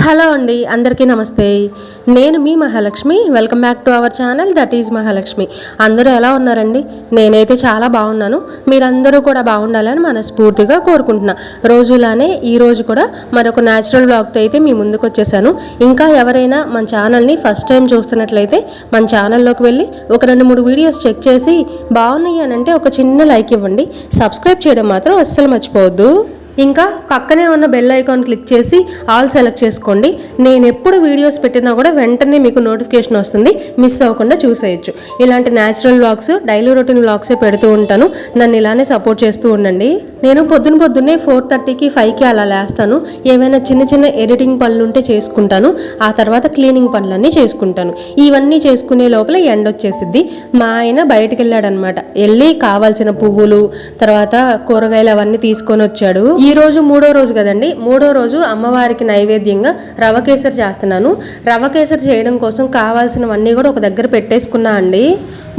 Hello అండి, అందరికీ నమస్తే. నేను మీ Mahalakshmi. Welcome back to our channel that is Mahalakshmi. అందరూ ఎలా ఉన్నారండి? నేనైతే చాలా బాగున్నాను. మీరందరూ కూడా బాగుండాలని మనస్ఫూర్తిగా కోరుకుంటున్నా. రోజులానే ఈరోజు కూడా మరొక న్యాచురల్ వ్లాగ్తో అయితే మీ ముందుకు వచ్చేసాను. ఇంకా ఎవరైనా మన ఛానల్ని ఫస్ట్ టైం చూస్తున్నట్లయితే మన ఛానల్లోకి వెళ్ళి ఒక 2-3 వీడియోస్ చెక్ చేసి బాగున్నాయి అని అంటే ఒక చిన్న లైక్ ఇవ్వండి. సబ్స్క్రైబ్ చేయడం మాత్రం అస్సలు మర్చిపోవద్దు. ఇంకా పక్కనే ఉన్న బెల్ ఐకాన్ క్లిక్ చేసి ఆల్ సెలెక్ట్ చేసుకోండి. నేను ఎప్పుడు వీడియోస్ పెట్టినా కూడా వెంటనే మీకు నోటిఫికేషన్ వస్తుంది, మిస్ అవ్వకుండా చూసేయచ్చు. ఇలాంటి న్యాచురల్ వ్లాగ్స్, డైలీ రొటీన్ వ్లాగ్సే పెడుతూ ఉంటాను. నన్ను ఇలానే సపోర్ట్ చేస్తూ ఉండండి. నేను పొద్దున్నే 4:30కి 5కి అలా లేస్తాను. ఏవైనా చిన్న చిన్న ఎడిటింగ్ పనులు ఉంటే చేసుకుంటాను. ఆ తర్వాత క్లీనింగ్ పనులన్నీ చేసుకుంటాను. ఇవన్నీ చేసుకునే లోపల ఎండ వచ్చేసిద్ది. మా ఆయన బయటకు వెళ్ళాడనమాట. వెళ్ళి కావాల్సిన పువ్వులు, తర్వాత కూరగాయలు అవన్నీ తీసుకొని వచ్చాడు. ఈ రోజు 3వ రోజు కదండి. 3వ రోజు అమ్మవారికి నైవేద్యంగా రవ కేసరి చేస్తున్నాను. రవ కేసరి చేయడం కోసం కావాల్సినవన్నీ కూడా ఒక దగ్గర పెట్టేసుకున్నా అండి.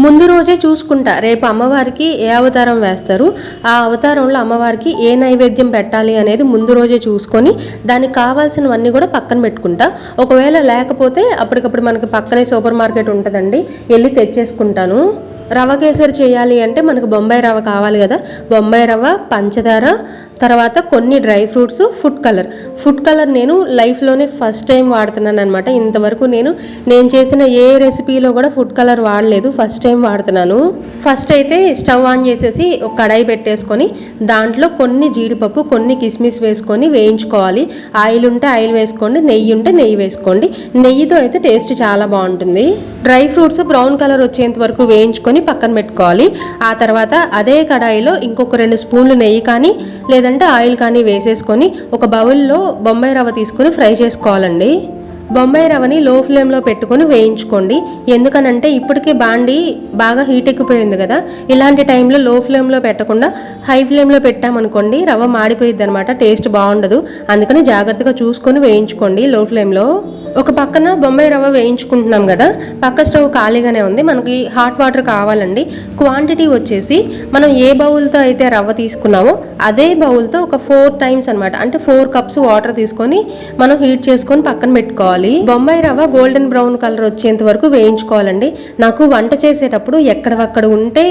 ముందు రోజే చూసుకుంటా రేపు అమ్మవారికి ఏ అవతారం వేస్తారు, ఆ అవతారంలో అమ్మవారికి ఏ నైవేద్యం పెట్టాలి అనేది ముందు రోజే చూసుకొని దానికి కావాల్సినవన్నీ కూడా పక్కన పెట్టుకుంటా. ఒకవేళ లేకపోతే అప్పటికప్పుడు మనకి పక్కనే సూపర్ మార్కెట్ ఉంటుందండి, వెళ్ళి తెచ్చేసుకుంటాను. రవ కేసరి చేయాలి అంటే మనకు బొంబాయి రవ కావాలి కదా. బొంబాయి రవ, పంచదార, తర్వాత కొన్ని డ్రై ఫ్రూట్స్, ఫుడ్ కలర్ నేను లైఫ్లోనే ఫస్ట్ టైం వాడుతున్నాను అనమాట. ఇంతవరకు నేను చేసిన ఏ రెసిపీలో కూడా ఫుడ్ కలర్ వాడలేదు, ఫస్ట్ టైం వాడుతున్నాను. ఫస్ట్ అయితే స్టవ్ ఆన్ చేసేసి ఒక కడాయి పెట్టేసుకొని దాంట్లో కొన్ని జీడిపప్పు, కొన్ని కిస్మిస్ వేసుకొని వేయించుకోవాలి. ఆయిల్ ఉంటే ఆయిల్ వేసుకోండి, నెయ్యి ఉంటే నెయ్యి వేసుకోండి. నెయ్యితో అయితే టేస్ట్ చాలా బాగుంటుంది. డ్రై ఫ్రూట్స్ బ్రౌన్ కలర్ వచ్చేంత వరకు వేయించుకొని పక్కన పెట్టుకోవాలి. ఆ తర్వాత అదే కడాయిలో ఇంకొక 2 స్పూన్లు నెయ్యి కానీ లేదంటే ఆయిల్ కానీ వేసేసుకొని ఒక బౌల్లో బొంబాయి రవ్వ తీసుకొని ఫ్రై చేసుకోవాలండి. బొంబాయి రవ్వని లో ఫ్లేమ్లో పెట్టుకొని వేయించుకోండి. ఎందుకనంటే ఇప్పటికే బాండి బాగా హీట్ ఎక్కిపోయింది కదా. ఇలాంటి టైంలో లో ఫ్లేమ్లో పెట్టకుండా హై ఫ్లేమ్లో పెట్టామనుకోండి రవ్వ మాడిపోయిద్ది అనమాట, టేస్ట్ బాగుండదు. అందుకని జాగ్రత్తగా చూసుకొని వేయించుకోండి లో ఫ్లేమ్లో. ఒక పక్కన బొంబాయి రవ్వ వేయించుకుంటున్నాం కదా, పక్క స్టవ్ ఖాళీగానే ఉంది. మనకి హాట్ వాటర్ కావాలండి. క్వాంటిటీ వచ్చేసి మనం ఏ బౌల్తో అయితే రవ్వ తీసుకున్నామో అదే బౌల్తో ఒక 4 టైమ్స్ అనమాట, అంటే 4 కప్స్ వాటర్ తీసుకొని మనం హీట్ చేసుకొని పక్కన పెట్టుకోవాలి. బొంబాయి రవ్వ గోల్డెన్ బ్రౌన్ కలర్ వచ్చేంత వరకు వేయించుకోవాలండి. నాకు వంట చేసేటప్పుడు ఎక్కడవక్కడ ఉంటే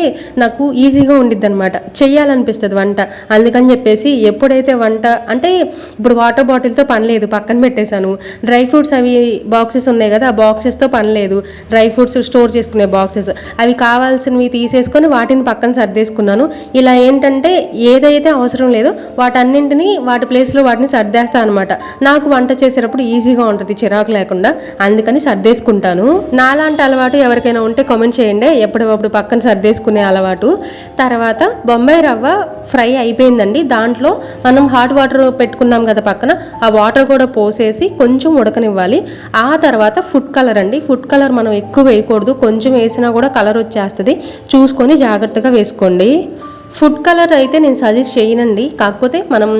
నాకు ఈజీగా ఉండిద్ది అనమాట, చెయ్యాలనిపిస్తుంది వంట. అందుకని చెప్పేసి ఎప్పుడైతే వంట అంటే ఇప్పుడు వాటర్ బాటిల్తో పని లేదు, పక్కన పెట్టేశాను. డ్రై ఫ్రూట్స్ అవి బాక్సెస్ ఉన్నాయి కదా, ఆ బాక్సెస్తో పని లేదు. డ్రై ఫ్రూట్స్ స్టోర్ చేసుకునే బాక్సెస్ అవి కావాల్సినవి తీసేసుకొని వాటిని పక్కన సర్దేసుకున్నాను. ఇలా ఏంటంటే ఏదైతే అవసరం లేదో వాటన్నింటినీ వాటి ప్లేస్లో వాటిని సర్దేస్తాను అనమాట. నాకు వంట చేసేటప్పుడు ఈజీగా ఉంటుంది, చిరాకు లేకుండా. అందుకని సర్దేసుకుంటాను. నాలాంటి అలవాటు ఎవరికైనా ఉంటే కామెంట్ చేయండి, ఎప్పటికప్పుడు పక్కన సర్దేసుకునే అలవాటు. తర్వాత బొంబాయి రవ్వ ఫ్రై అయిపోయిందండి. దాంట్లో మనం హాట్ వాటర్ పెట్టుకున్నాం కదా పక్కన, ఆ వాటర్ కూడా పోసేసి కొంచెం ఉడకనివ్వాలి. ఆ తర్వాత ఫుడ్ కలర్ అండి. ఫుడ్ కలర్ మనం ఎక్కువ వేయకూడదు, కొంచెం వేసినా కూడా కలర్ వచ్చేస్తుంది. చూసుకొని జాగ్రత్తగా వేసుకోండి. ఫుడ్ కలర్ అయితే నేను సజెస్ట్ చేయనండి, కాకపోతే మనం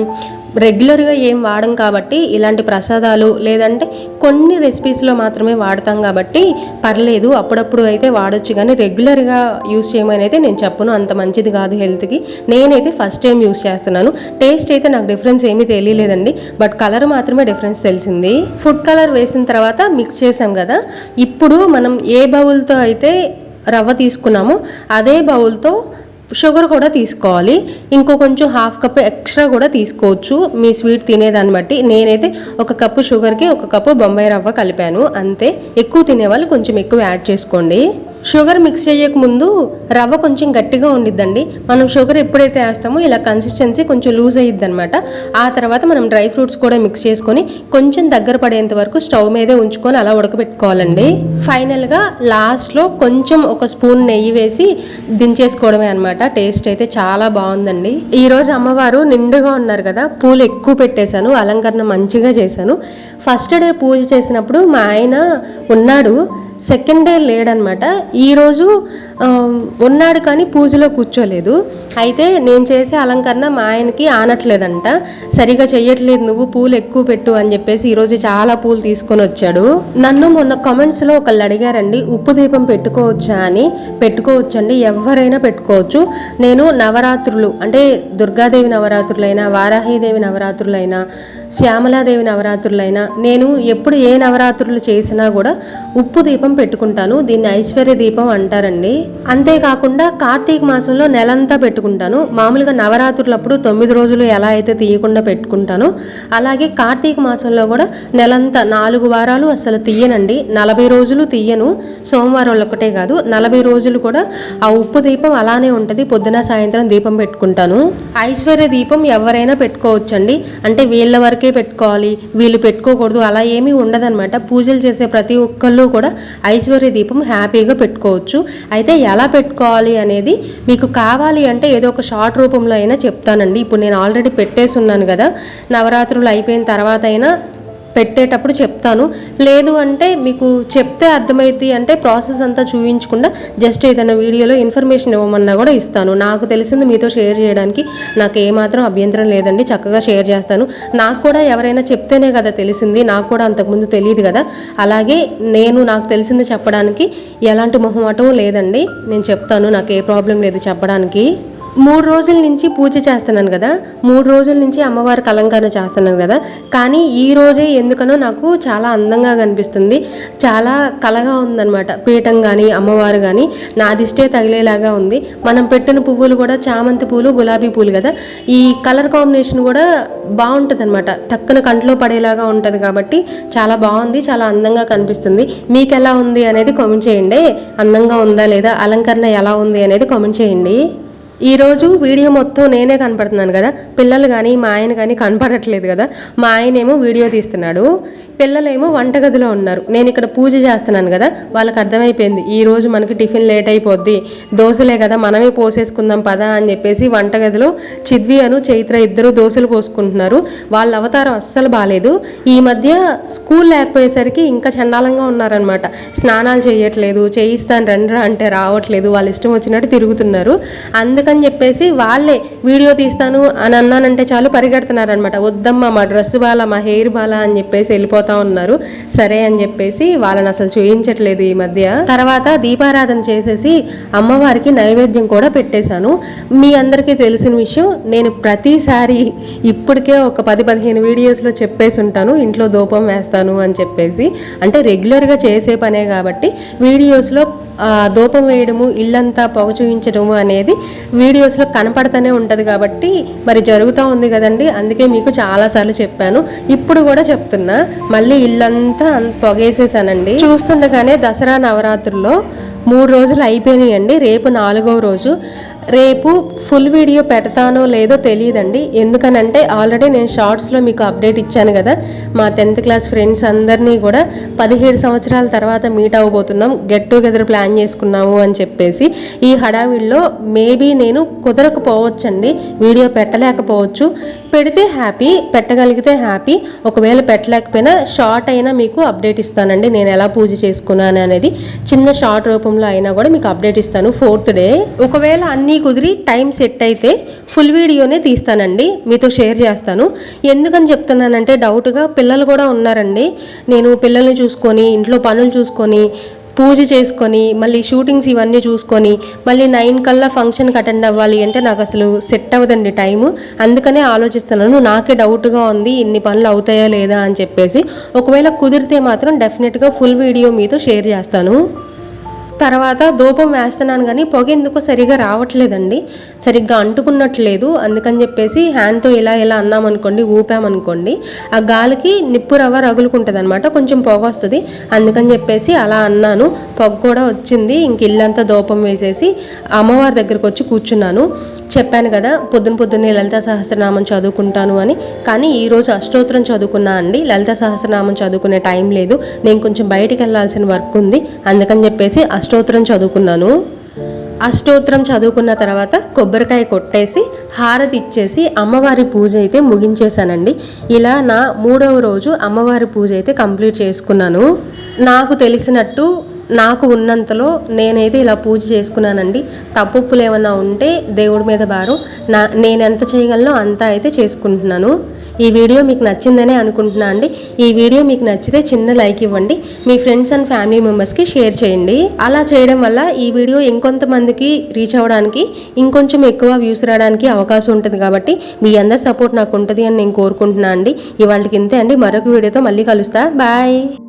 రెగ్యులర్గా ఏం వాడం కాబట్టి ఇలాంటి ప్రసాదాలు లేదంటే కొన్ని రెసిపీస్లో మాత్రమే వాడతాం కాబట్టి పర్లేదు, అప్పుడప్పుడు అయితే వాడొచ్చు. కానీ రెగ్యులర్గా యూస్ చేయమని అయితే నేను చెప్పను, అంత మంచిది కాదు హెల్త్కి. నేనైతే ఫస్ట్ టైం యూస్ చేస్తున్నాను. టేస్ట్ అయితే నాకు డిఫరెన్స్ ఏమీ తెలియలేదండి, బట్ కలర్ మాత్రమే డిఫరెన్స్ తెలిసింది. ఫుడ్ కలర్ వేసిన తర్వాత మిక్స్ చేసాం కదా, ఇప్పుడు మనం ఏ బౌల్తో అయితే రవ్వ తీసుకున్నామో అదే బౌల్తో షుగర్ కూడా తీసుకోవాలి. ఇంకో కొంచెం 1/2 కప్ ఎక్స్ట్రా కూడా తీసుకోవచ్చు మీ స్వీట్ తినేదాన్ని బట్టి. నేనైతే 1 కప్పు షుగర్కి 1 కప్పు బొంబాయి రవ్వ కలిపాను అంతే. ఎక్కువ తినేవాళ్ళు కొంచెం ఎక్కువ యాడ్ చేసుకోండి. షుగర్ మిక్స్ చేయకముందు రవ్వ కొంచెం గట్టిగా ఉండిద్దండి. మనం షుగర్ ఎప్పుడైతే వేస్తామో ఇలా కన్సిస్టెన్సీ కొంచెం లూజ్ అయ్యిద్ది అనమాట. ఆ తర్వాత మనం డ్రై ఫ్రూట్స్ కూడా మిక్స్ చేసుకొని కొంచెం దగ్గర పడేంత వరకు స్టవ్ మీదే ఉంచుకొని అలా ఉడకబెట్టుకోవాలండి. ఫైనల్గా లాస్ట్లో కొంచెం 1 స్పూన్ నెయ్యి వేసి దించేసుకోవడమే అనమాట. టేస్ట్ అయితే చాలా బాగుందండి. ఈరోజు అమ్మవారు నిండుగా ఉన్నారు కదా, పూలు ఎక్కువ పెట్టేశాను, అలంకరణ మంచిగా చేశాను. ఫస్ట్ డే పూజ చేసినప్పుడు మా ఆయన ఉన్నాడు, సెకండ్ డే లేడనమాట. ఈరోజు ఉన్నాడు కానీ పూజలో కూర్చోలేదు. అయితే నేను చేసే అలంకరణ మా ఆయనకి ఆనట్లేదంట. సరిగా చెయ్యట్లేదు, నువ్వు పూలు ఎక్కువ పెట్టు అని చెప్పేసి ఈరోజు చాలా పూలు తీసుకొని వచ్చాడు. నన్ను మొన్న కామెంట్స్లో ఒకళ్ళు అడిగారండి, ఉప్పు దీపం పెట్టుకోవచ్చా అని. పెట్టుకోవచ్చండి, ఎవరైనా పెట్టుకోవచ్చు. నేను నవరాత్రులు అంటే దుర్గాదేవి నవరాత్రులైనా, వారాహీదేవి నవరాత్రులైనా, శ్యామలాదేవి నవరాత్రులైనా, నేను ఎప్పుడు ఏ నవరాత్రులు చేసినా కూడా ఉప్పు దీపం పెట్టుకుంటాను. దీన్ని ఐశ్వర్య దీపం అంటారండి. అంతేకాకుండా కార్తీక మాసంలో నెలంతా పెట్టుకుంటాను. మామూలుగా నవరాత్రులప్పుడు 9 రోజులు ఎలా అయితే తీయకుండా పెట్టుకుంటానో అలాగే కార్తీక మాసంలో కూడా నెలంతా 4 వారాలు అసలు తీయనండి. 40 రోజులు తీయను. సోమవారం ఒకటే కాదు, 40 రోజులు కూడా ఆ ఉప్పు దీపం అలానే ఉంటుంది. పొద్దున సాయంత్రం దీపం పెట్టుకుంటాను. ఐశ్వర్య దీపం ఎవరైనా పెట్టుకోవచ్చండి. అంటే వీళ్ళ వరకే పెట్టుకోవాలి, వీళ్ళు పెట్టుకోకూడదు అలా ఏమీ ఉండదన్నమాట. పూజలు చేసే ప్రతి ఒక్కళ్ళు కూడా ఐశ్వర్య దీపం హ్యాపీగా పెట్టుకోవచ్చు. అయితే ఎలా పెట్టుకోవాలి అనేది మీకు కావాలి అంటే ఏదో ఒక షార్ట్ రూపంలో అయినా చెప్తానండి. ఇప్పుడు నేను ఆల్రెడీ పెట్టేసి ఉన్నాను కదా, నవరాత్రులు అయిపోయిన తర్వాత అయినా పెట్టేటప్పుడు చెప్తాను. లేదు అంటే మీకు చెప్తే అర్థమైంది అంటే ప్రాసెస్ అంతా చూపించకుండా జస్ట్ ఏదైనా వీడియోలో ఇన్ఫర్మేషన్ ఇవ్వమన్నా కూడా ఇస్తాను. నాకు తెలిసింది మీతో షేర్ చేయడానికి నాకు ఏమాత్రం అభ్యంతరం లేదండి, చక్కగా షేర్ చేస్తాను. నాకు కూడా ఎవరైనా చెప్తేనే కదా తెలిసింది, నాకు కూడా అంతకుముందు తెలియదు కదా. అలాగే నాకు తెలిసింది చెప్పడానికి ఎలాంటి మొహమాటం లేదండి. నేను చెప్తాను, నాకు ఏ ప్రాబ్లం లేదు చెప్పడానికి. 3 రోజుల నుంచి పూజ చేస్తున్నాను కదా, 3 రోజుల నుంచి అమ్మవారికి అలంకరణ చేస్తున్నాను కదా, కానీ ఈ రోజే ఎందుకనో నాకు చాలా అందంగా కనిపిస్తుంది. చాలా కళగా ఉందన్నమాట. పీఠం కానీ అమ్మవారు కానీ నా దిష్టే తగిలేలాగా ఉంది. మనం పెట్టిన పువ్వులు కూడా చామంతి పూలు, గులాబీ పూలు కదా, ఈ కలర్ కాంబినేషన్ కూడా బాగుంటుంది అనమాట. టక్కున కంట్లో పడేలాగా ఉంటుంది కాబట్టి చాలా బాగుంది, చాలా అందంగా కనిపిస్తుంది. మీకు ఎలా ఉంది అనేది కామెంట్ చేయండి. అందంగా ఉందా లేదా, అలంకరణ ఎలా ఉంది అనేది కామెంట్ చేయండి. ఈరోజు వీడియో మొత్తం నేనే కనపడుతున్నాను కదా, పిల్లలు కానీ మా ఆయన కానీ కనపడట్లేదు కదా. మా ఆయనేమో వీడియో తీస్తున్నాడు, పిల్లలేమో వంటగదిలో ఉన్నారు. నేను ఇక్కడ పూజ చేస్తున్నాను కదా, వాళ్ళకి అర్థమైపోయింది ఈరోజు మనకి టిఫిన్ లేట్ అయిపోద్ది, దోశలే కదా మనమే పోసేసుకుందాం పదా అని చెప్పేసి వంటగదిలో చిద్వి అను చైత్ర ఇద్దరు దోశలు పోసుకుంటున్నారు. వాళ్ళ అవతారం అస్సలు బాగాలేదు. ఈ మధ్య స్కూల్ లేకపోయేసరికి ఇంకా చండాలంగా ఉన్నారనమాట. స్నానాలు చేయట్లేదు, చేయిస్తాను రండ్రా అంటే రావట్లేదు, వాళ్ళ ఇష్టం వచ్చినట్టు తిరుగుతున్నారు. అందుకని చెప్పేసి వాళ్ళే వీడియో తీస్తాను అని అన్నానంటే చాలు పరిగెడుతున్నారనమాట. వద్దమ్మా మా డ్రెస్ బాలా, మా హెయిర్ బాలా అని చెప్పేసి వెళ్ళిపోతా ఉన్నారు. సరే అని చెప్పేసి వాళ్ళని అసలు చూయించట్లేదు ఈ మధ్య. తర్వాత దీపారాధన చేసేసి అమ్మవారికి నైవేద్యం కూడా పెట్టేశాను. మీ అందరికీ తెలిసిన విషయం, నేను ప్రతిసారి ఇప్పటికే ఒక 10-15 వీడియోస్లో చెప్పేసి ఉంటాను ఇంట్లో ధూపం వేస్తాను అని చెప్పేసి. అంటే రెగ్యులర్గా చేసే పనే కాబట్టి వీడియోస్లో ధూపం వేయడము, ఇల్లంతా పొగ చూయించడము అనేది వీడియోస్లో కనపడుతూనే ఉంటుంది కాబట్టి మరి జరుగుతూ ఉంది కదండి. అందుకే మీకు చాలాసార్లు చెప్పాను, ఇప్పుడు కూడా చెప్తున్నా. మళ్ళీ ఇల్లంతా పొగేసేసానండి. చూస్తుండగానే దసరా నవరాత్రుల్లో 3 రోజులు అయిపోయినాయండి. రేపు 4వ రోజు. రేపు ఫుల్ వీడియో పెడతానో లేదో తెలియదండి. ఎందుకనంటే ఆల్రెడీ నేను షార్ట్స్లో మీకు అప్డేట్ ఇచ్చాను కదా, మా 10th క్లాస్ ఫ్రెండ్స్ అందరినీ కూడా 17 సంవత్సరాల తర్వాత మీట్ అవ్వబోతున్నాం, గెట్ టుగెదర్ ప్లాన్ చేసుకున్నాము అని చెప్పేసి. ఈ హడావిడిలో మేబీ నేను కుదరకపోవచ్చండి, వీడియో పెట్టలేకపోవచ్చు. పెడితే హ్యాపీ, పెట్టగలిగితే హ్యాపీ. ఒకవేళ పెట్టలేకపోయినా షార్ట్ అయినా మీకు అప్డేట్ ఇస్తానండి, నేను ఎలా పూజ చేసుకున్నాను అనేది చిన్న షార్ట్ రూపంలో అయినా కూడా మీకు అప్డేట్ ఇస్తాను 4th డే. ఒకవేళ అన్నీ కుదిరి టైం సెట్ అయితే ఫుల్ వీడియోనే తీస్తానండి, మీతో షేర్ చేస్తాను. ఎందుకని చెప్తున్నానంటే డౌట్గా పిల్లలు కూడా ఉన్నారండి. నేను పిల్లల్ని చూసుకొని ఇంట్లో పనులు చూసుకొని పూజ చేసుకొని మళ్ళీ షూటింగ్స్ ఇవన్నీ చూసుకొని మళ్ళీ 9 కల్లా ఫంక్షన్కి అటెండ్ అవ్వాలి అంటే నాకు అసలు సెట్ అవ్వదండి టైము. అందుకనే ఆలోచిస్తున్నాను, నాకే డౌట్గా ఉంది ఇన్ని పనులు అవుతాయా లేదా అని చెప్పేసి. ఒకవేళ కుదిరితే మాత్రం డెఫినెట్గా ఫుల్ వీడియో మీతో షేర్ చేస్తాను. తర్వాత ధూపం వేస్తున్నాను కానీ పొగ ఎందుకో సరిగా రావట్లేదండి, సరిగ్గా అంటుకున్నట్లేదు. అందుకని చెప్పేసి హ్యాండ్తో ఇలా అన్నామనుకోండి, ఊపామనుకోండి, ఆ గాలికి నిప్పు రవ్వ రగులుకుంటుంది అనమాట, కొంచెం పొగ వస్తుంది. అందుకని చెప్పేసి అలా అన్నాను, పొగ కూడా వచ్చింది. ఇంక ఇల్లంతా ధూపం వేసేసి అమ్మవారి దగ్గరకు వచ్చి కూర్చున్నాను. చెప్పాను కదా పొద్దున్నే లలితా సహస్రనామం చదువుకుంటాను అని, కానీ ఈరోజు అష్టోత్తరం చదువుకున్నా అండి. లలితా సహస్రనామం చదువుకునే టైం లేదు, నేను కొంచెం బయటికి వెళ్ళాల్సిన వర్క్ ఉంది, అందుకని చెప్పేసి అష్టోత్తరం చదువుకున్నాను. అష్టోత్తరం చదువుకున్న తర్వాత కొబ్బరికాయ కొట్టేసి హారతి ఇచ్చేసి అమ్మవారి పూజ అయితే ముగించేశానండి. ఇలా నా 3వ రోజు అమ్మవారి పూజ అయితే కంప్లీట్ చేసుకున్నాను. నాకు తెలిసినట్టు నాకు ఉన్నంతలో నేనైతే ఇలా పూజ చేసుకున్నానండి. తప్పులు ఏమన్నా ఉంటే దేవుడి మీద భారం. నేను ఎంత చేయగలనో అంత అయితే చేసుకుంటున్నాను. ఈ వీడియో మీకు నచ్చిందనే అనుకుంటున్నా అండి. ఈ వీడియో మీకు నచ్చితే చిన్న లైక్ ఇవ్వండి. మీ ఫ్రెండ్స్ అండ్ ఫ్యామిలీ మెంబర్స్కి షేర్ చేయండి. అలా చేయడం వల్ల ఈ వీడియో ఇంకొంతమందికి రీచ్ అవ్వడానికి, ఇంకొంచెం ఎక్కువ వ్యూస్ రావడానికి అవకాశం ఉంటుంది. కాబట్టి మీ అందరి సపోర్ట్ నాకు ఉంటుంది అని నేను కోరుకుంటున్నా అండి. ఇవాళకి ఇంతే అండి. మరొక వీడియోతో మళ్ళీ కలుస్తా. బాయ్.